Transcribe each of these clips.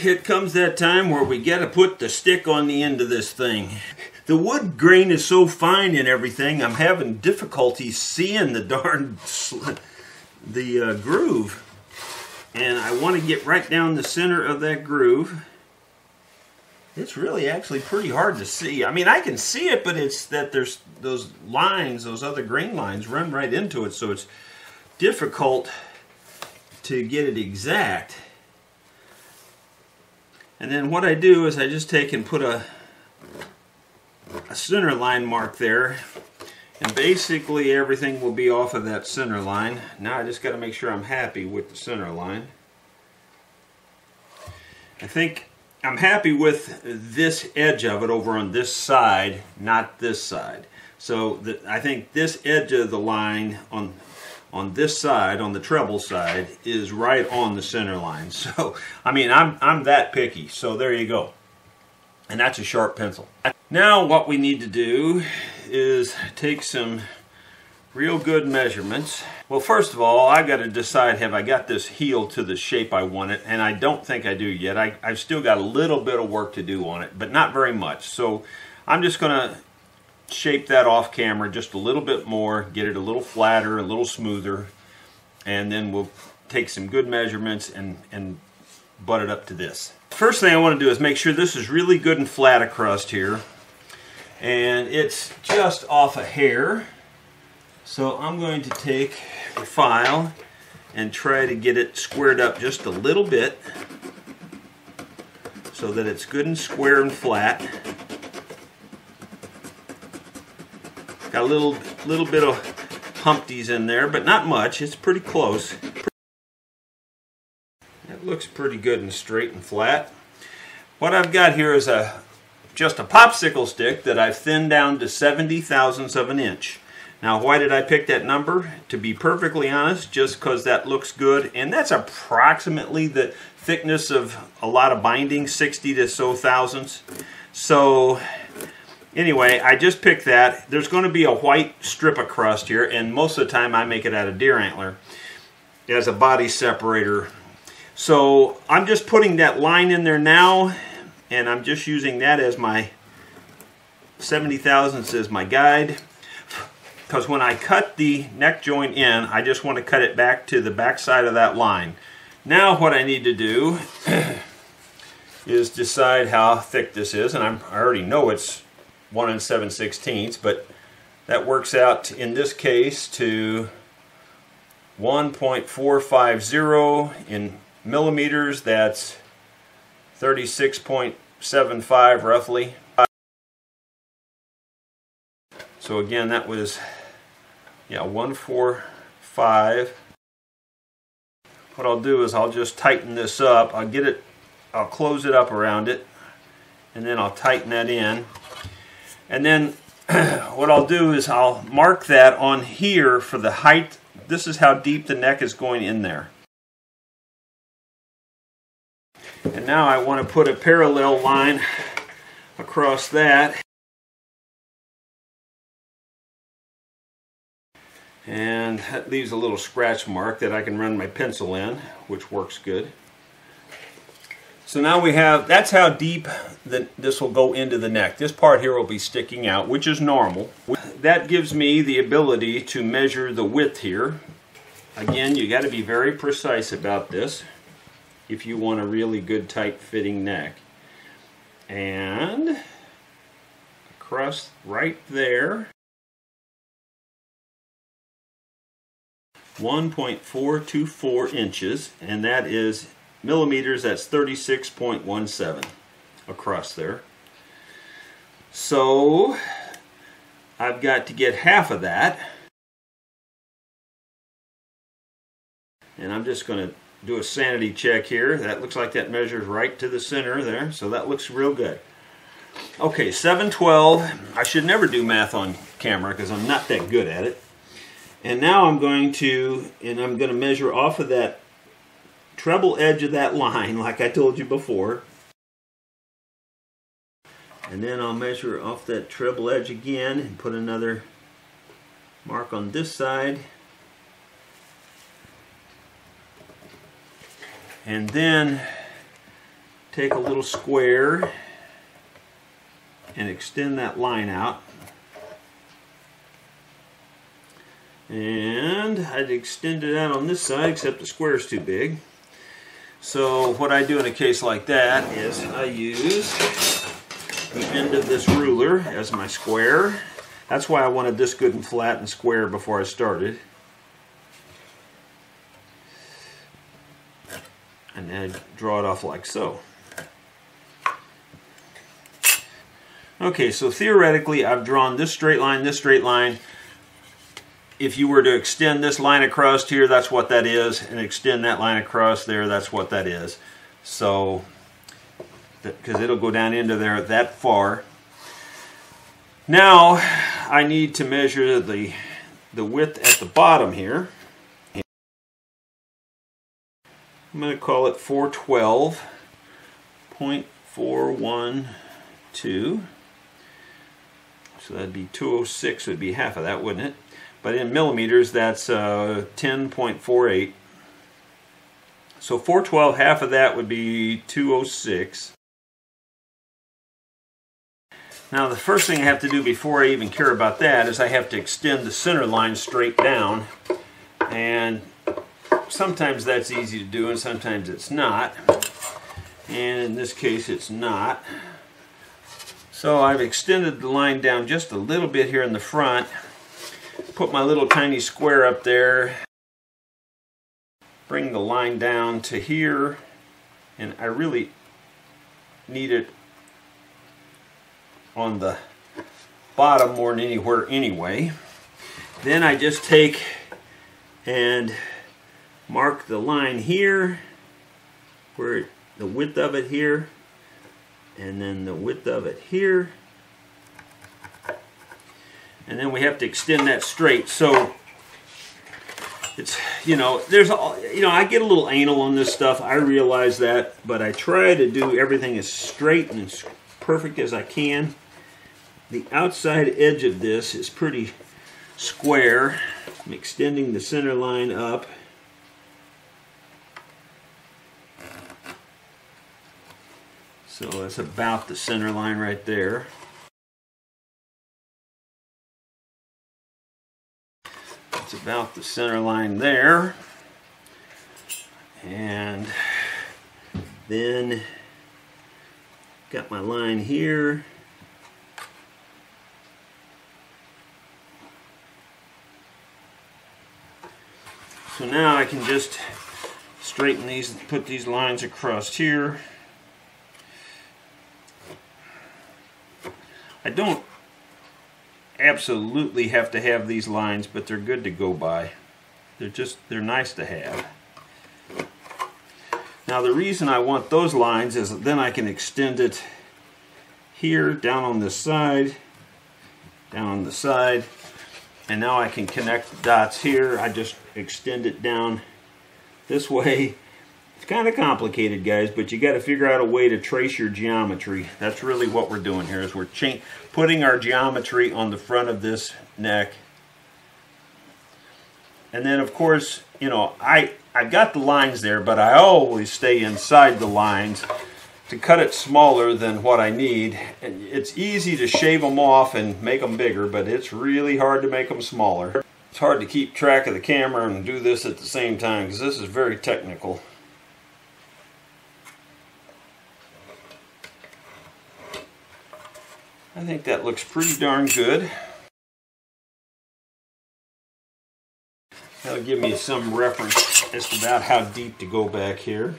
it comes that time where we got to put the stick on the end of this thing. The wood grain is so fine and everything, I'm having difficulty seeing the darn groove. And I want to get right down the center of that groove. It's really actually pretty hard to see. I mean, I can see it, but it's that there's those lines, those other grain lines run right into it, so it's difficult to get it exact. And then what I do is I just take and put a center line mark there, and basically everything will be off of that center line. Now I just got to make sure I'm happy with the center line. I think I'm happy with this edge of it over on this side, not this side. So I think this edge of the line on this side, on the treble side, is right on the center line. So, I mean, I'm that picky. So there you go. And that's a sharp pencil. Now what we need to do is take some real good measurements. Well, first of all, I got to decide, have I got this heel to the shape I want it? And I don't think I do yet. I've still got a little bit of work to do on it, but not very much. So I'm just going to shape that off camera just a little bit more, get it a little flatter, a little smoother, and then we'll take some good measurements and butt it up to this. First thing I want to do is make sure this is really good and flat across here, and it's just off a hair. So I'm going to take a file and try to get it squared up just a little bit so that it's good and square and flat. Got a little bit of humpties in there, but not much. It's pretty close. It looks pretty good and straight and flat. What I've got here is just a popsicle stick that I've thinned down to 70 thousandths of an inch. Now, why did I pick that number? To be perfectly honest, just because that looks good, and that's approximately the thickness of a lot of binding, 60 to so thousandths. So anyway, I just picked that. There's going to be a white strip across here, and most of the time I make it out of deer antler as a body separator. So I'm just putting that line in there now, and I'm just using that as my 70 thousandths as my guide. Because when I cut the neck joint in, I just want to cut it back to the back side of that line. Now what I need to do is decide how thick this is, and I already know it's 1 7/16, but that works out in this case to 1.450 in millimeters. That's 36.75 roughly. So again, that was 145. What I'll do is I'll just tighten this up. I'll close it up around it, and then I'll tighten that in. And then what I'll do is I'll mark that on here for the height. This is how deep the neck is going in there. And now I want to put a parallel line across that. And that leaves a little scratch mark that I can run my pencil in, which works good. So now we have, that's how deep this will go into the neck. This part here will be sticking out, which is normal. That gives me the ability to measure the width here. Again, you got to be very precise about this if you want a really good tight fitting neck. And across right there, 1.424 inches, and that is millimeters. That's 36.17 across there. So I've got to get half of that, and I'm just going to do a sanity check here. That looks like that measures right to the center there, so that looks real good. Okay, 7/12. I should never do math on camera because I'm not that good at it. And now I'm going to measure off of that treble edge of that line, like I told you before. And then I'll measure off that treble edge again and put another mark on this side. And then take a little square and extend that line out. And I'd extend it out on this side, except the square is too big. So what I do in a case like that is I use the end of this ruler as my square. That's why I wanted this good and flat and square before I started. And then I draw it off like so. Okay, so theoretically I've drawn this straight line, this straight line. If you were to extend this line across here, that's what that is, and extend that line across there, that's what that is. So, because it'll go down into there that far. Now, I need to measure the width at the bottom here. I'm going to call it 412.412. So that'd be 206 would be half of that, wouldn't it? But in millimeters, that's 10.48. So 412, half of that would be 206. Now the first thing I have to do before I even care about that is I have to extend the center line straight down. And sometimes that's easy to do and sometimes it's not. And in this case it's not. So I've extended the line down just a little bit here in the front. Put my little tiny square up there, bring the line down to here, and I really need it on the bottom more than anywhere anyway. Then I just take and mark the line here, where the width of it here, and then the width of it here. And then we have to extend that straight. So it's, I get a little anal on this stuff. I realize that, but I try to do everything as straight and as perfect as I can. The outside edge of this is pretty square. I'm extending the center line up. So that's about the center line right there. It's about the center line there, and then got my line here. So now I can just straighten these, put these lines across here. I don't absolutely have to have these lines, but they're good to go by. They're nice to have. Now the reason I want those lines is that then I can extend it here, down on this side, down on the side, and now I can connect the dots here. I just extend it down this way. It's kind of complicated, guys, but you got to figure out a way to trace your geometry. That's really what we're doing here, is we're putting our geometry on the front of this neck. And then, of course, I got the lines there, but I always stay inside the lines to cut it smaller than what I need. And it's easy to shave them off and make them bigger, but it's really hard to make them smaller. It's hard to keep track of the camera and do this at the same time, because this is very technical. I think that looks pretty darn good. That'll give me some reference as to about how deep to go back here.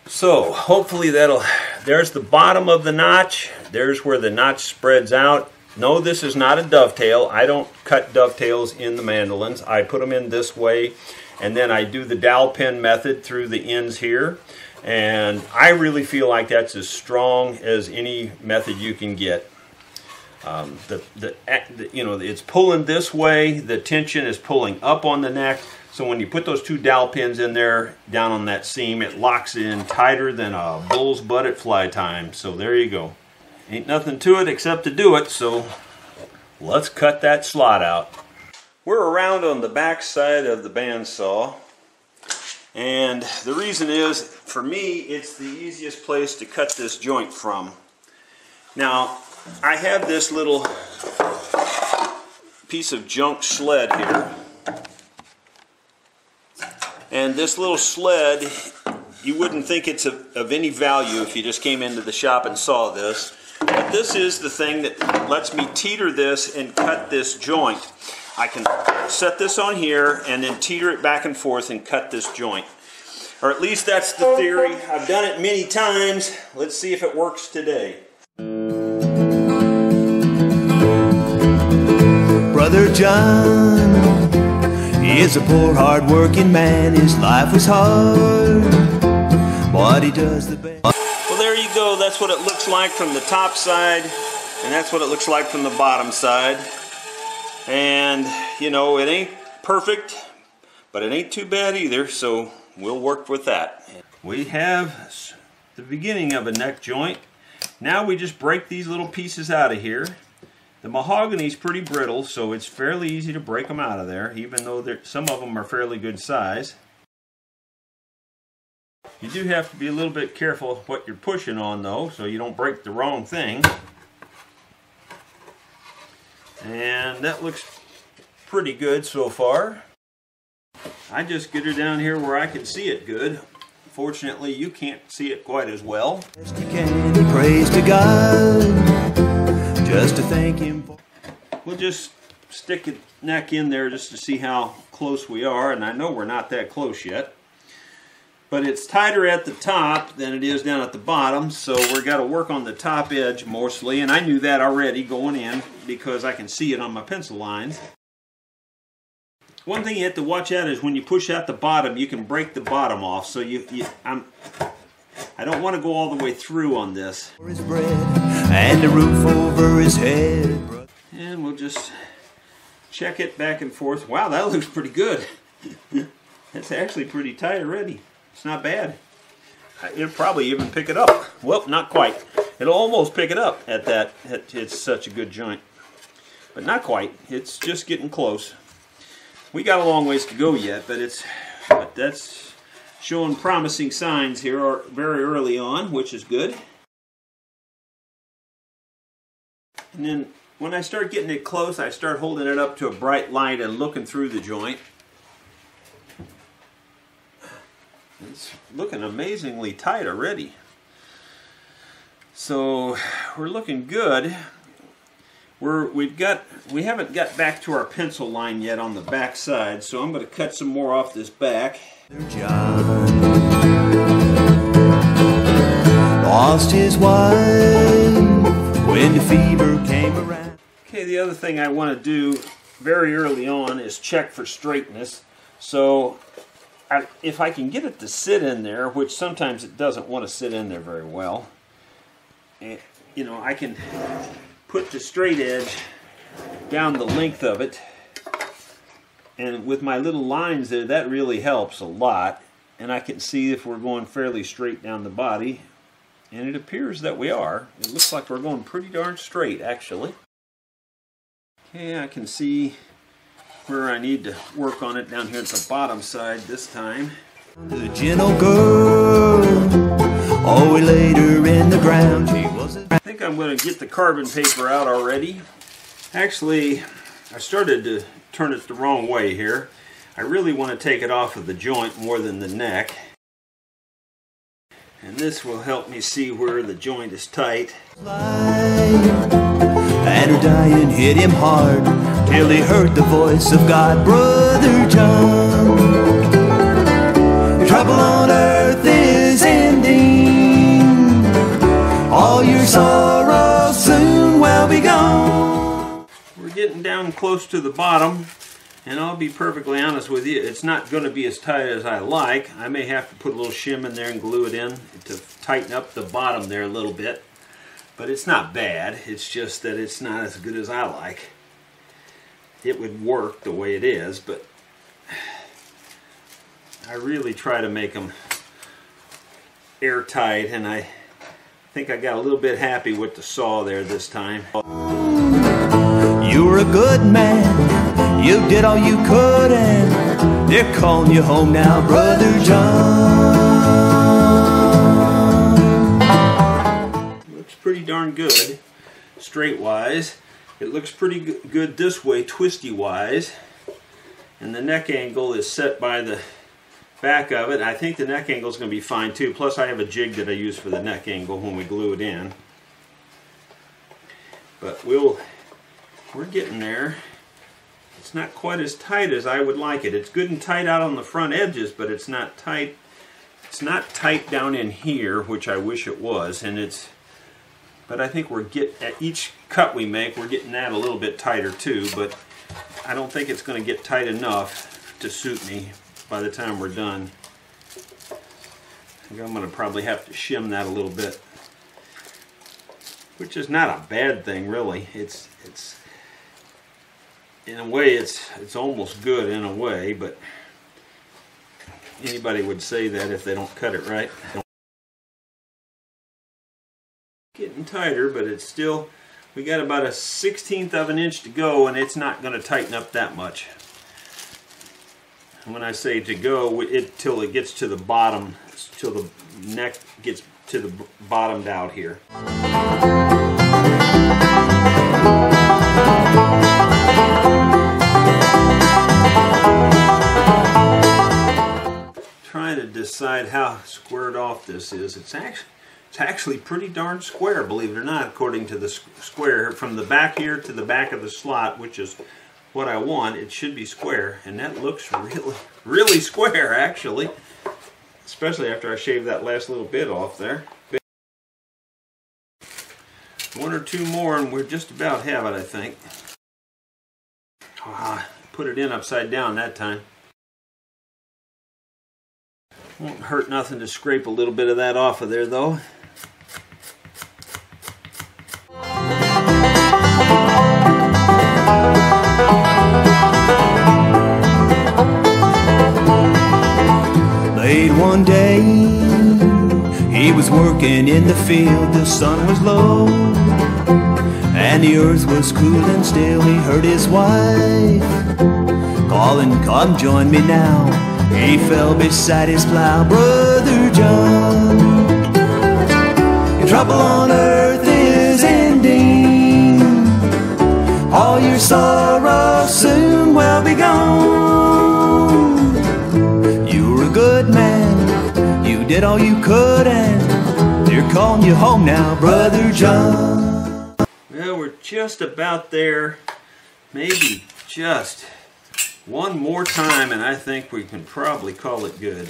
So hopefully there's the bottom of the notch. There's where the notch spreads out. No, this is not a dovetail. I don't cut dovetails in the mandolins. I put them in this way, and then I do the dowel pin method through the ends here. And I really feel like that's as strong as any method you can get. It's pulling this way. The tension is pulling up on the neck. So when you put those two dowel pins in there, down on that seam, it locks in tighter than a bull's butt at fly time. So there you go. Ain't nothing to it except to do it. So let's cut that slot out. We're around on the back side of the bandsaw. And the reason is, for me, it's the easiest place to cut this joint from. Now, I have this little piece of junk sled here. And this little sled, you wouldn't think it's of any value if you just came into the shop and saw this. But this is the thing that lets me teeter this and cut this joint. I can set this on here and then teeter it back and forth and cut this joint. Or at least that's the theory. I've done it many times. Let's see if it works today. Brother John, he is a poor, hard-working man. His life was hard, but he does the best. Well, there you go. That's what it looks like from the top side, and that's what it looks like from the bottom side. And, you know, it ain't perfect, but it ain't too bad either, so we'll work with that. We have the beginning of a neck joint. Now we just break these little pieces out of here. The mahogany is pretty brittle, so it's fairly easy to break them out of there, even though some of them are fairly good size. You do have to be a little bit careful of what you're pushing on, though, so you don't break the wrong thing. And that looks pretty good so far. I just get her down here where I can see it good. Fortunately, you can't see it quite as well. Praise to God, just to thank Him for. We'll just stick a neck in there just to see how close we are, and I know we're not that close yet. But it's tighter at the top than it is down at the bottom, so we've got to work on the top edge mostly, and I knew that already going in because I can see it on my pencil lines. One thing you have to watch out is when you push out the bottom, you can break the bottom off, so I don't want to go all the way through on this. His bread and a roof over his head. And we'll just check it back and forth. Wow, that looks pretty good. That's actually pretty tight already. It's not bad. It'll probably even pick it up. Well, not quite. It'll almost pick it up at that. It's such a good joint. But not quite. It's just getting close. We got a long ways to go yet, but that's showing promising signs here very early on, which is good. And then when I start getting it close, I start holding it up to a bright light and looking through the joint. It's looking amazingly tight already. So we're looking good. We haven't got back to our pencil line yet on the back side, so I'm going to cut some more off this back. John lost his wife when the fever came around. Okay, the other thing I want to do very early on is check for straightness. So if I can get it to sit in there, which sometimes it doesn't want to sit in there very well, you know, I can put the straight edge down the length of it, and with my little lines there, that really helps a lot. And I can see if we're going fairly straight down the body, and it appears that we are. It looks like we're going pretty darn straight, actually. Okay, I can see where I need to work on it down here at the bottom side this time. The gentle girl, oh, we laid her in the ground. She wasn't. I think I'm going to get the carbon paper out already. Actually, I started to turn it the wrong way here. I really want to take it off of the joint more than the neck. And this will help me see where the joint is tight. And her dying hit him hard till he heard the voice of God. Brother John, trouble on earth is ending. All your sorrows soon will be gone. We're getting down close to the bottom, and I'll be perfectly honest with you, it's not going to be as tight as I like. I may have to put a little shim in there and glue it in to tighten up the bottom there a little bit. But it's not bad, it's just that it's not as good as I like. It would work the way it is, but I really try to make them airtight, and I think I got a little bit happy with the saw there this time. You were a good man, you did all you could, and They're calling you home now, Brother John. Looks pretty darn good, straight-wise. It looks pretty good this way, twisty-wise. And the neck angle is set by the back of it. I think the neck angle is going to be fine too. Plus I have a jig that I use for the neck angle when we glue it in. But we're getting there. It's not quite as tight as I would like it. It's good and tight out on the front edges, but it's not tight. It's not tight down in here, which I wish it was. But I think at each cut we make, we're getting that a little bit tighter too. But I don't think it's going to get tight enough to suit me by the time we're done. I think I'm going to probably have to shim that a little bit, which is not a bad thing really. It's in a way it's almost good in a way, but anybody would say that if they don't cut it right. Getting tighter, but it's still, we got about a 1/16 of an inch to go, and it's not going to tighten up that much. And when I say to go, till it gets to the bottom, till the neck gets to the bottomed out here. Trying to decide how squared off this is. It's actually pretty darn square, believe it or not, according to the square. From the back here to the back of the slot, which is what I want, it should be square. And that looks really, really square, actually. Especially after I shave that last little bit off there. One or two more and we're just about have it, I think. Put it in upside down that time. Won't hurt nothing to scrape a little bit of that off of there though. Late one day, he was working in the field. The sun was low and the earth was cool and still. He heard his wife calling, "Come join me now." He fell beside his plow. Brother John, your trouble on earth is ending. All your sorrow soon will be gone. You were a good man, you did all you could, and they're calling you home now, Brother John. Well, we're just about there. Maybe just one more time and I think we can probably call it good.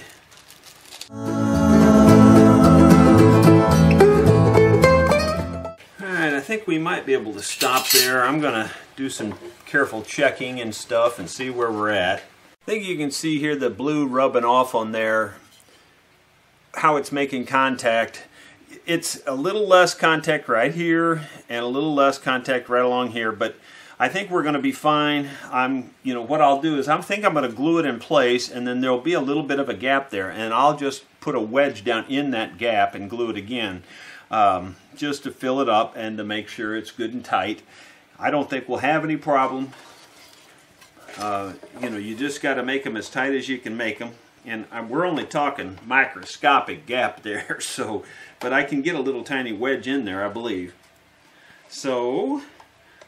Alright, I think we might be able to stop there. I'm going to do some careful checking and stuff and see where we're at. I think you can see here the blue rubbing off on there, how it's making contact. It's a little less contact right here and a little less contact right along here, but I think we're going to be fine. What I'll do is I think I'm going to glue it in place, and then there'll be a little bit of a gap there, and I'll just put a wedge down in that gap and glue it again, just to fill it up and to make sure it's good and tight. I don't think we'll have any problem. You just got to make them as tight as you can make them, and we're only talking microscopic gap there, so, but I can get a little tiny wedge in there, I believe. So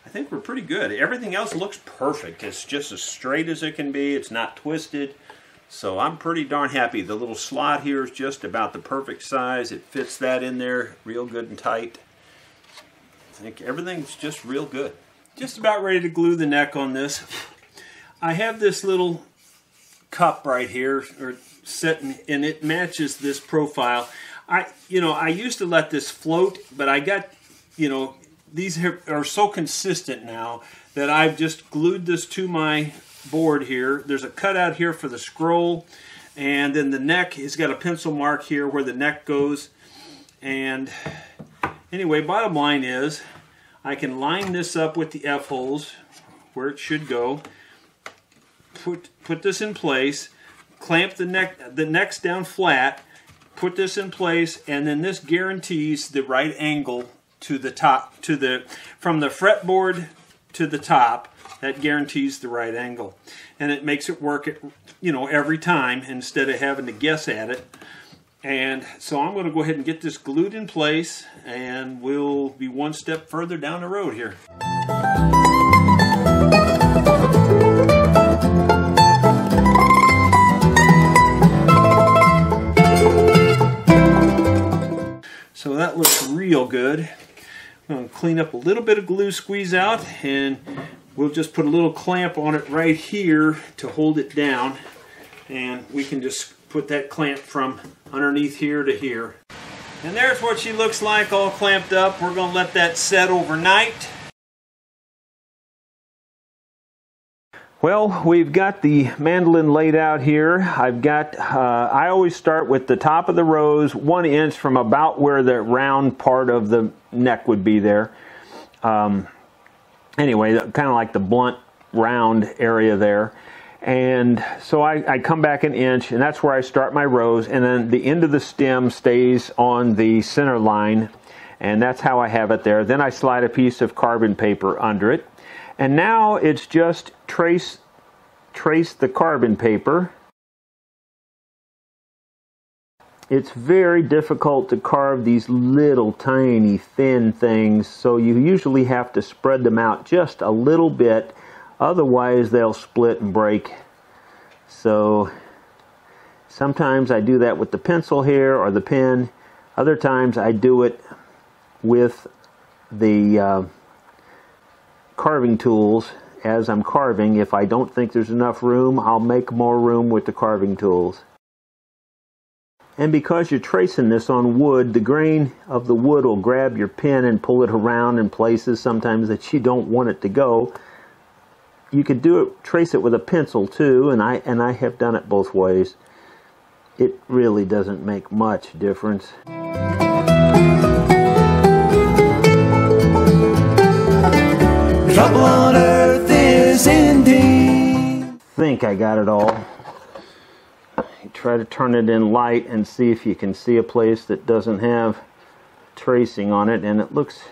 I think we're pretty good. Everything else looks perfect. It's just as straight as it can be. It's not twisted. So I'm pretty darn happy. The little slot here is just about the perfect size. It fits that in there real good and tight. I think everything's just real good. Just about ready to glue the neck on this. I have this little cup right here, or sitting, and it matches this profile. I used to let this float, but I got, these are so consistent now that I've just glued this to my board here. There's a cutout here for the scroll, and then the neck has got a pencil mark here where the neck goes. And anyway, bottom line is I can line this up with the F-holes where it should go, put this in place, clamp the neck's down flat, put this in place, and then this guarantees the right angle to the top, from the fretboard to the top. That guarantees the right angle. And it makes it work, every time instead of having to guess at it. And so I'm going to go ahead and get this glued in place, and we'll be one step further down the road here. So that looks real good. I'm going to clean up a little bit of glue, squeeze out, and we'll just put a little clamp on it right here to hold it down. And we can just put that clamp from underneath here to here. And there's what she looks like, all clamped up. We're going to let that set overnight. Well, we've got the mandolin laid out here. I always start with the top of the rose, 1 inch from about where the round part of the neck would be there. Anyway, kind of like the blunt round area there. And so I come back 1 inch, and that's where I start my rose, and then the end of the stem stays on the center line, and that's how I have it there. Then I slide a piece of carbon paper under it, and now it's just trace the carbon paper. It's very difficult to carve these little tiny thin things, so you usually have to spread them out just a little bit. Otherwise, they'll split and break. So sometimes I do that with the pencil here or the pen. Other times I do it with the carving tools as I'm carving. If I don't think there's enough room, I'll make more room with the carving tools. And because you're tracing this on wood, the grain of the wood will grab your pen and pull it around in places sometimes that you don't want it to go. You could trace it with a pencil too, and I have done it both ways. It really doesn't make much difference. Trouble on earth is ending. I think I got it all. Try to turn it in light and see if you can see a place that doesn't have tracing on it, and it looks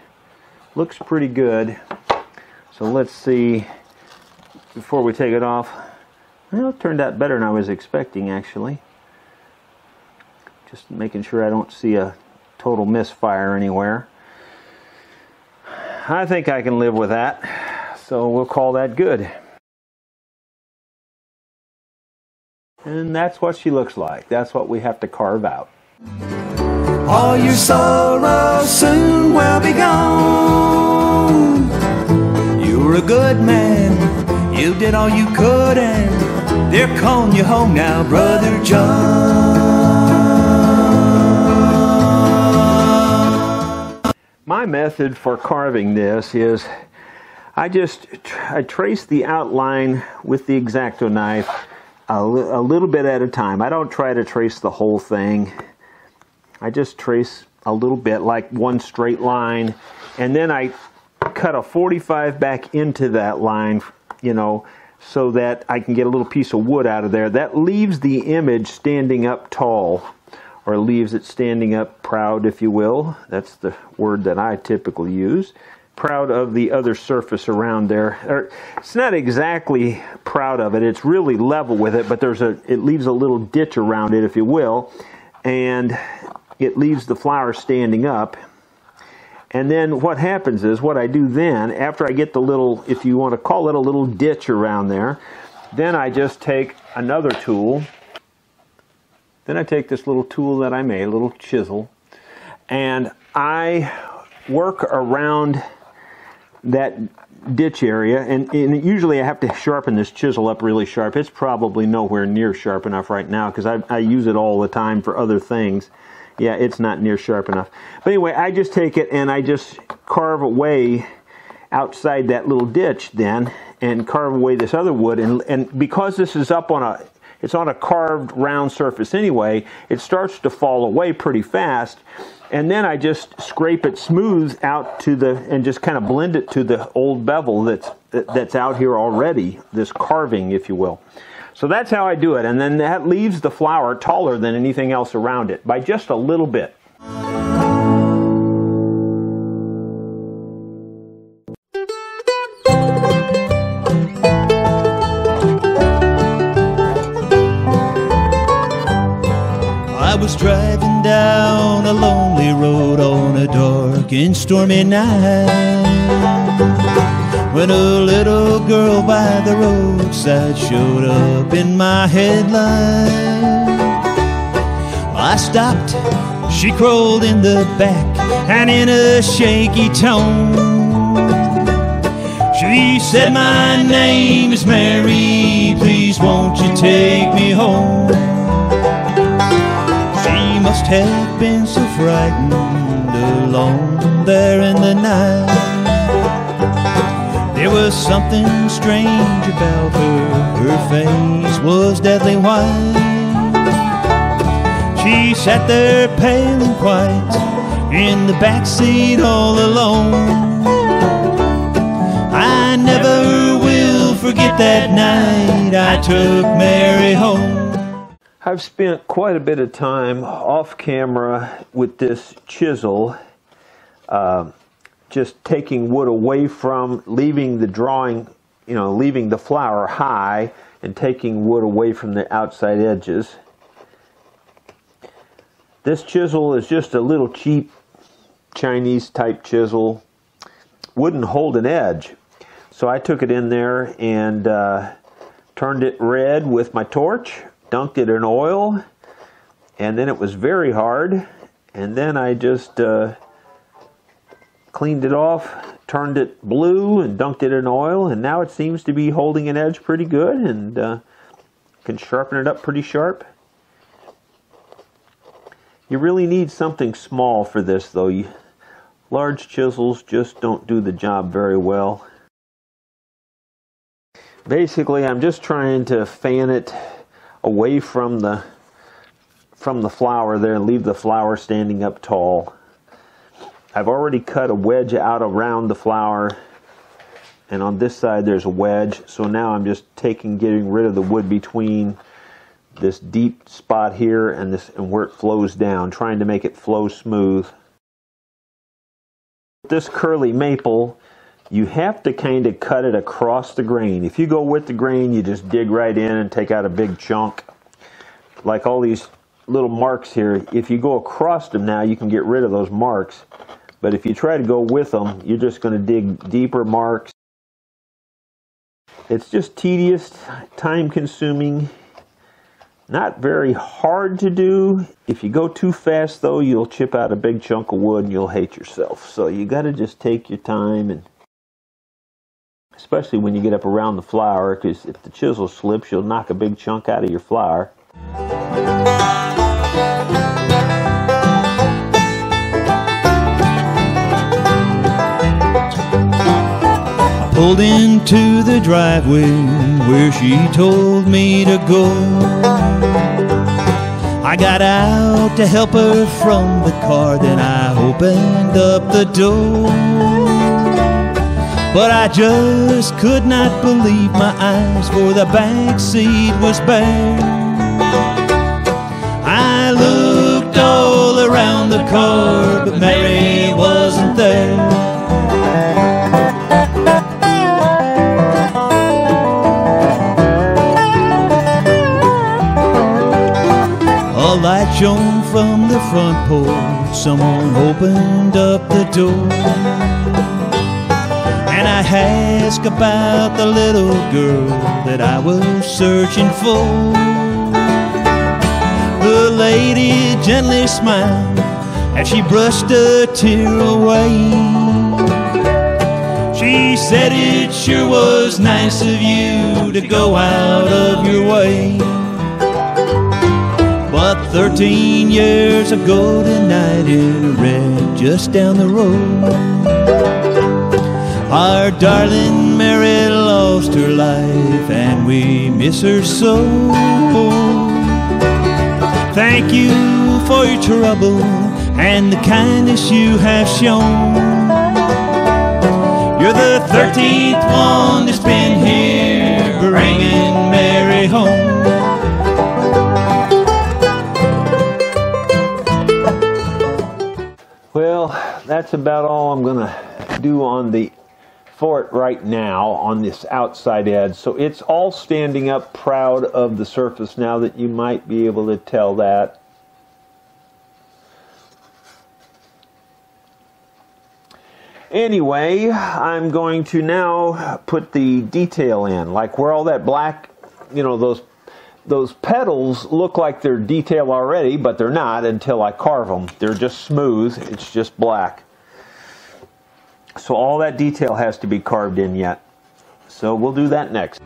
pretty good. So let's see. Before we take it off, well, it turned out better than I was expecting, actually. Just making sure I don't see a total misfire anywhere. I think I can live with that, so we'll call that good. And that's what she looks like. That's what we have to carve out. All your sorrow soon will be gone. You were a good man. You did all you could, and they're calling you home now, Brother John. My method for carving this is I trace the outline with the X-Acto knife a little bit at a time. I don't try to trace the whole thing. I just trace a little bit, like one straight line, and then I cut a 45 back into that line, so that I can get a little piece of wood out of there. That leaves the image standing up tall, or leaves it standing up proud, if you will. That's the word that I typically use. Proud of the other surface around there. It's not exactly proud of it. It's really level with it, but it leaves a little ditch around it, if you will, and it leaves the flower standing up. And then what happens is, what I do then, after I get the little, if you want to call it a little ditch around there, then I just take another tool. Then I take this little tool that I made, a little chisel, and I work around that ditch area, and usually I have to sharpen this chisel up really sharp. It's probably nowhere near sharp enough right now, because I use it all the time for other things. Yeah, it's not near sharp enough. But anyway, I just take it and I just carve away outside that little ditch then, and carve away this other wood. And because this is up on it's on a carved round surface anyway, it starts to fall away pretty fast. And then I just scrape it smooth out and just kind of blend it to the old bevel that's out here already, this carving, if you will. So that's how I do it, and then that leaves the flower taller than anything else around it by just a little bit. down a lonely road on a dark and stormy night, when a little girl by the roadside showed up in my headlight. I stopped, she crawled in the back, and in a shaky tone she said, "My name is Mary, please won't you take me home?" She must have been so frightened alone there in the night. There was something strange about her face was deadly white. She sat there pale and white in the backseat all alone. I never will forget that night I took Mary home. I've spent quite a bit of time off camera with this chisel, just taking wood away from, leaving the drawing, leaving the flower high and taking wood away from the outside edges. This chisel is just a little cheap Chinese type chisel. Wouldn't hold an edge. So I took it in there and turned it red with my torch, dunked it in oil, and then it was very hard. And then I just cleaned it off, turned it blue and dunked it in oil, and now it seems to be holding an edge pretty good and can sharpen it up pretty sharp. You really need something small for this though. Large chisels just don't do the job very well. Basically, I'm just trying to fan it away from the flower there and leave the flower standing up tall. I've already cut a wedge out around the flower, and on this side there's a wedge, so now I'm just getting rid of the wood between this deep spot here and where it flows down, trying to make it flow smooth. This curly maple, you have to kind of cut it across the grain. If you go with the grain, you just dig right in and take out a big chunk. Like all these little marks here, if you go across them now, you can get rid of those marks. But if you try to go with them, you're just going to dig deeper marks. It's just tedious, time-consuming, not very hard to do. If you go too fast, though, you'll chip out a big chunk of wood and you'll hate yourself. So you got to just take your time, and especially when you get up around the flower, because if the chisel slips, you'll knock a big chunk out of your flower. I pulled into the driveway where she told me to go. I got out to help her from the car, then I opened up the door. But I just could not believe my eyes, for the back seat was bare. I looked all around the car, but Mary wasn't there. A light shone from the front porch, someone opened up the door. And I asked about the little girl that I was searching for. The lady gently smiled as she brushed a tear away. She said it sure was nice of you to go out of your way. But 13 years ago tonight, in a wreck just down the road, our darling Mary lost her life, and we miss her so. Thank you for your trouble and the kindness you have shown. You're the 13th one that's been here, bringing Mary home. Well, that's about all I'm going to do for it right now on this outside edge. So it's all standing up proud of the surface now, that you might be able to tell that. Anyway, I'm going to now put the detail in, like where all that black, you know, those petals look like they're detail already, but they're not until I carve them. They're just smooth, it's just black. So all that detail has to be carved in yet. So we'll do that next.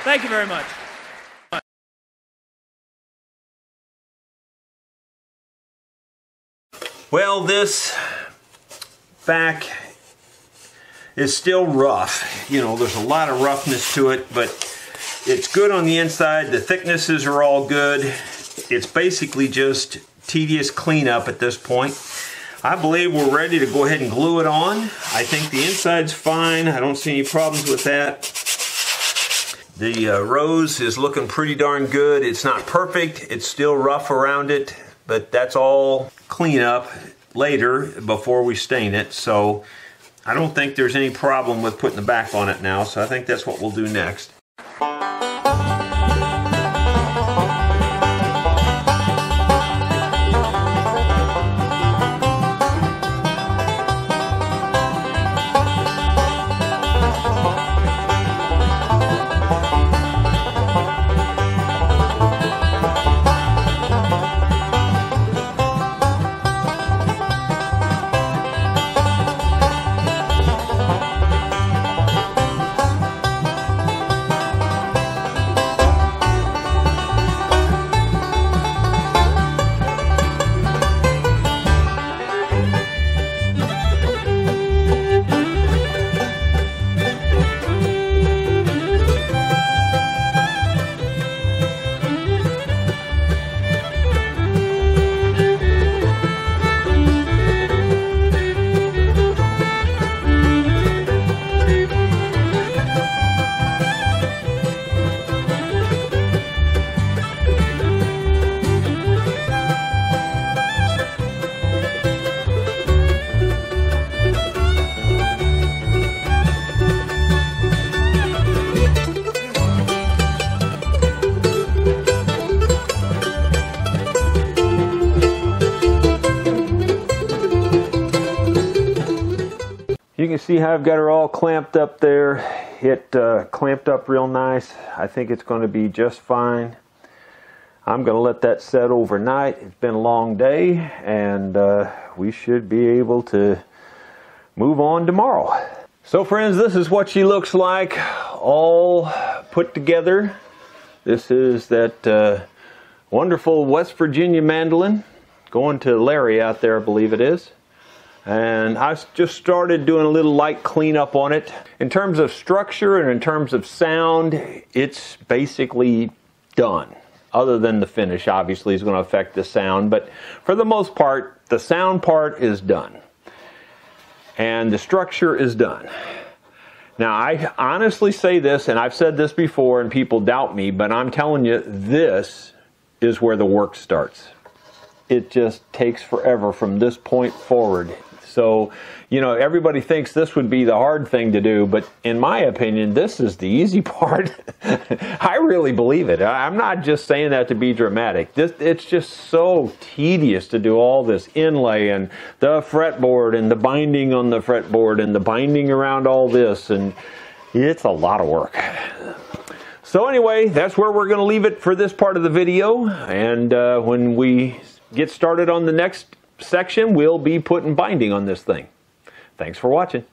Thank you very much. Well, this back is still rough. You know, there's a lot of roughness to it, but it's good on the inside. The thicknesses are all good. It's basically just tedious cleanup at this point. I believe we're ready to go ahead and glue it on. I think the inside's fine. I don't see any problems with that. The rose is looking pretty darn good. It's not perfect. It's still rough around it, but that's all cleanup later before we stain it. So I don't think there's any problem with putting the back on it now. So I think that's what we'll do next. see how I've got her all clamped up there. It clamped up real nice. I think it's going to be just fine. I'm going to let that set overnight. It's been a long day, and we should be able to move on tomorrow. So friends, this is what she looks like all put together. This is that wonderful West Virginia mandolin going to Larry out there, I believe it is. And I just started doing a little light cleanup on it. In terms of structure and in terms of sound, it's basically done. Other than the finish, obviously, is going to affect the sound. But for the most part, the sound part is done. And the structure is done. Now, I honestly say this, and I've said this before, and people doubt me, but I'm telling you, this is where the work starts. It just takes forever from this point forward. So, you know, everybody thinks this would be the hard thing to do, but in my opinion, this is the easy part. I really believe it. I'm not just saying that to be dramatic. It's just so tedious to do all this inlay and the fretboard and the binding on the fretboard and the binding around all this, and it's a lot of work. So anyway, that's where we're going to leave it for this part of the video, and when we get started on the next section, we'll be putting binding on this thing. Thanks for watching.